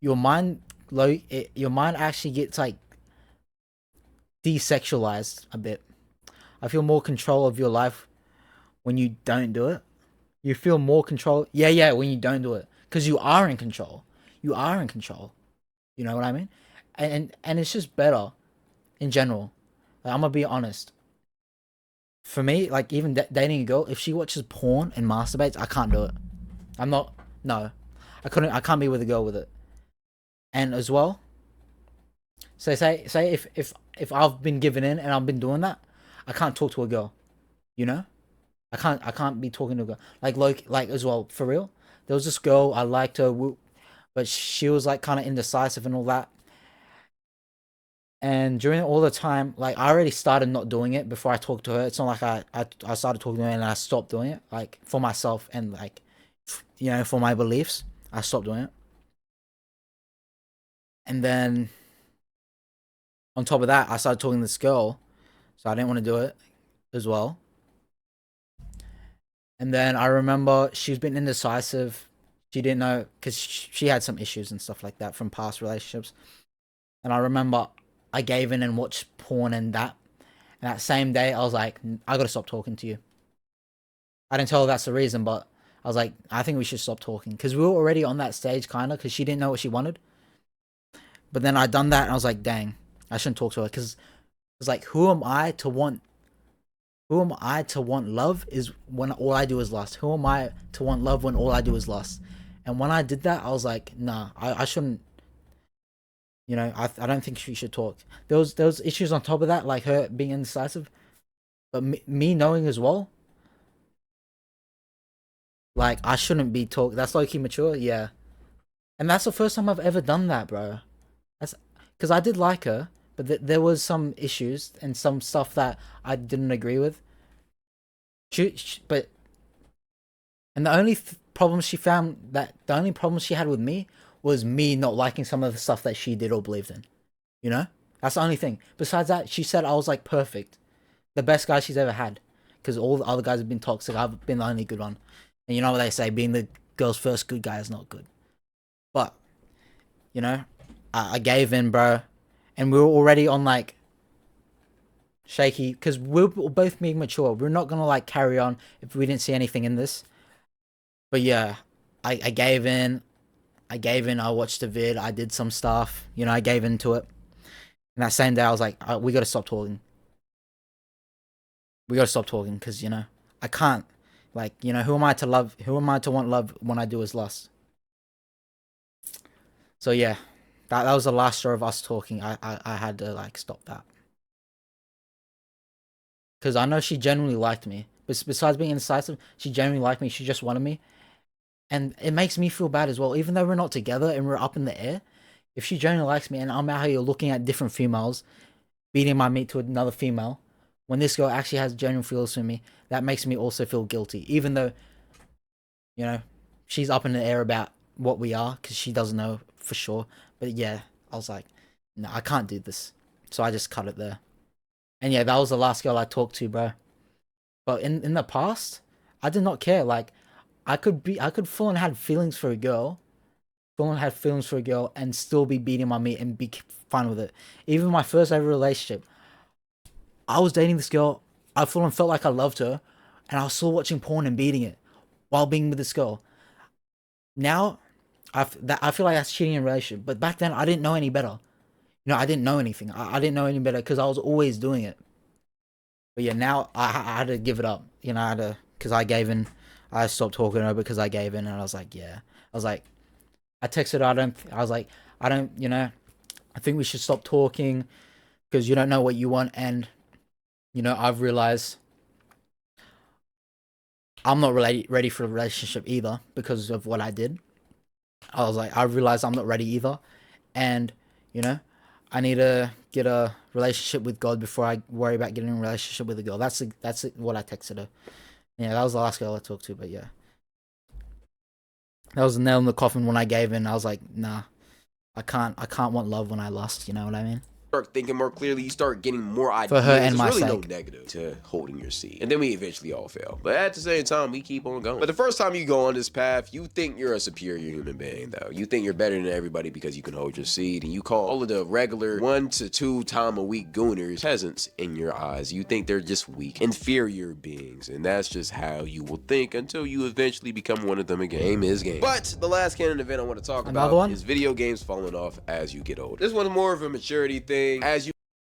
Speaker 1: your mind actually gets like desexualized a bit. I feel more control of your life when you don't do it. You feel more control. Yeah, when you don't do it, because you are in control. You are in control. You know what I mean? And it's just better in general. Like, I'm gonna be honest. For me, like even dating a girl, if she watches porn and masturbates, I can't do it. I'm not. No, I can't be with a girl with it. And as well, so say if I've been giving in and I've been doing that, I can't talk to a girl. You know, I can't be talking to a girl. Like as well, for real. There was this girl I liked her, but she was like kind of indecisive and all that. And during all the time, like I already started not doing it before I talked to her. It's not like I started talking to her and I stopped doing it. Like for myself and like, you know, for my beliefs, I stopped doing it. And then on top of that, I started talking to this girl, so I didn't want to do it as well. And then I remember she's been indecisive. She didn't know because she had some issues and stuff like that from past relationships. And I remember I gave in and watched porn and that. And that same day, I was like, I gotta stop talking to you. I didn't tell her that's the reason, but I was like, I think we should stop talking. Because we were already on that stage, kind of, because she didn't know what she wanted. But then I done that, and I was like, dang, I shouldn't talk to her. Because it's like, who am I to want love is when all I do is lust? Who am I to want love when all I do is lust? And when I did that, I was like, nah, I shouldn't. You know, I don't think she should talk. There was issues on top of that, like her being indecisive, but me knowing as well, like I shouldn't be talk. That's low key mature, yeah. And that's the first time I've ever done that, bro. That's because I did like her, but there was some issues and some stuff that I didn't agree with. But and the only problem she found that the only problem she had with me was me not liking some of the stuff that she did or believed in. You know, that's the only thing. Besides that, she said I was like perfect, the best guy she's ever had. Because all the other guys have been toxic. I've been the only good one. And you know what they say: being the girl's first good guy is not good. But you know, I gave in, bro, and we were already on like shaky because we're both being mature. We're not gonna like carry on if we didn't see anything in this. But yeah, I gave in. I gave in. I watched the vid. I did some stuff. You know, I gave into it. And that same day, I was like, we gotta stop talking. We gotta stop talking because you know I can't. Like you know, who am I to love? Who am I to want love when I do is lust? So yeah, that was the last straw of us talking. I had to like stop that because I know she genuinely liked me. But besides being indecisive, she genuinely liked me. She just wanted me, and it makes me feel bad as well. Even though we're not together and we're up in the air, if she genuinely likes me and I'm out here looking at different females, beating my meat to another female, when this girl actually has genuine feelings for me, that makes me also feel guilty. Even though, you know, she's up in the air about what we are because she doesn't know for sure. But yeah, I was like, no, I can't do this. So I just cut it there. And yeah, that was the last girl I talked to, bro. But in the past, I did not care. Like, I could full on had feelings for a girl, full on had feelings for a girl, and still be beating my meat and be fine with it. Even my first ever relationship, I was dating this girl. I full on felt like I loved her, and I was still watching porn and beating it while being with this girl. Now, I feel like that's cheating in a relationship. But back then, I didn't know any better. You know, I didn't know anything. I didn't know any better because I was always doing it. But yeah, now I had to give it up. You know, I had to because I gave in. I stopped talking to her because I gave in, and I was like, yeah. I was like, I texted her. I was like, I don't. You know, I think we should stop talking because you don't know what you want, and you know, I've realized I'm not ready for a relationship either because of what I did. I was like, I realized I'm not ready either, and you know, I need to get a relationship with God before I worry about getting a relationship with a girl. That's what I texted her. Yeah, that was the last girl I talked to, but yeah, that was the nail in the coffin when I gave in. I was like, nah, I can't want love when I lust. You know what I mean?
Speaker 2: Start thinking more clearly, you start getting more
Speaker 1: For her
Speaker 2: ideas.
Speaker 1: and
Speaker 2: There's
Speaker 1: my
Speaker 2: really no
Speaker 1: sake.
Speaker 2: negative to holding your seat. And then we eventually all fail. But at the same time, we keep on going. But the first time you go on this path, you think you're a superior human being, though. You think you're better than everybody because you can hold your seat. And you call all of the regular 1 to 2 time a week gooners peasants in your eyes. You think they're just weak, inferior beings. And that's just how you will think until you eventually become one of them again. Game is game. But the last canon event I want to talk
Speaker 1: Another
Speaker 2: about
Speaker 1: one?
Speaker 2: is video games falling off as you get older. This one's more of a maturity thing. As you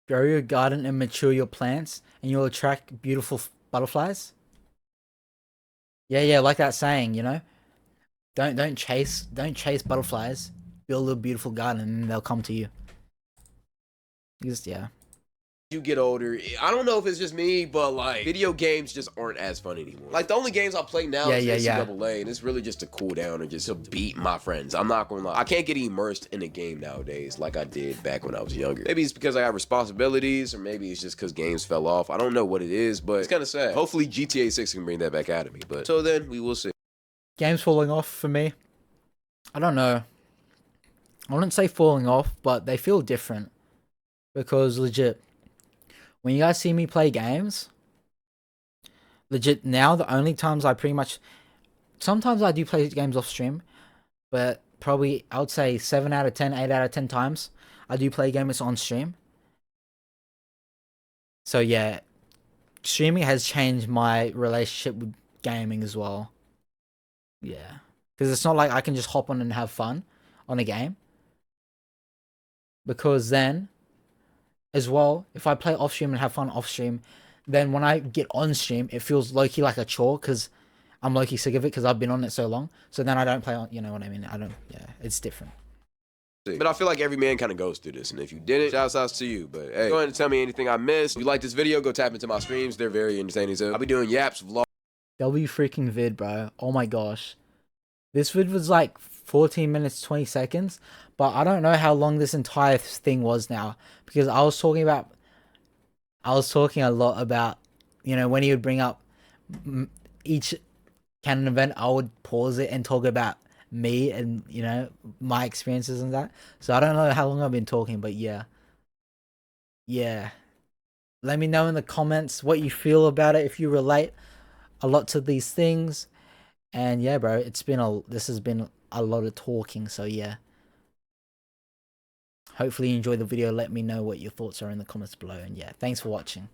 Speaker 1: Grow your garden and mature your plants, and you'll attract beautiful butterflies. Yeah, like that saying, you know. Don't chase butterflies. Build a beautiful garden, and they'll come to you. Just yeah.
Speaker 2: get older, I don't know if it's just me, but like video games just aren't as fun anymore. Like the only games I play now is NCAA, and it's really just to cool down and just to beat my friends. I'm not gonna lie, I can't get immersed in a game nowadays like I did back when I was younger. Maybe it's because I have responsibilities, or maybe it's just because games fell off. I don't know what it is, but it's kind of sad. Hopefully GTA 6 can bring that back out of me, but so then we will see.
Speaker 1: Games falling off for me. I don't know. I wouldn't say falling off, but they feel different because legit. When you guys see me play games, legit now the only times I pretty much sometimes I do play games off stream, but probably I would say 7 out of 10, 8 out of 10 times I do play games on stream. So yeah, streaming has changed my relationship with gaming as well. Yeah. Because it's not like I can just hop on and have fun on a game. Because then, as well, if I play off stream and have fun off stream, then when I get on stream, it feels low-key like a chore because I'm low-key sick of it because I've been on it so long. So then I don't play on, you know what I mean? I don't, yeah, it's different.
Speaker 2: But I feel like every man kind of goes through this, and if you didn't, shouts out to you. But hey, go ahead and tell me anything I missed. If you like this video, go tap into my streams. They're very entertaining. So I'll be doing yaps, vlogs.
Speaker 1: W freaking vid, bro. Oh my gosh. This vid was like 14 minutes 20 seconds, but I don't know how long this entire thing was now, because I was talking a lot about, when he would bring up each Canon event, I would pause it and talk about me and, my experiences and that. So I don't know how long I've been talking, but yeah. Yeah. Let me know in the comments what you feel about it, if you relate a lot to these things. And yeah, bro, this has been a lot of talking, so yeah. Hopefully you enjoyed the video. Let me know what your thoughts are in the comments below. And yeah, thanks for watching.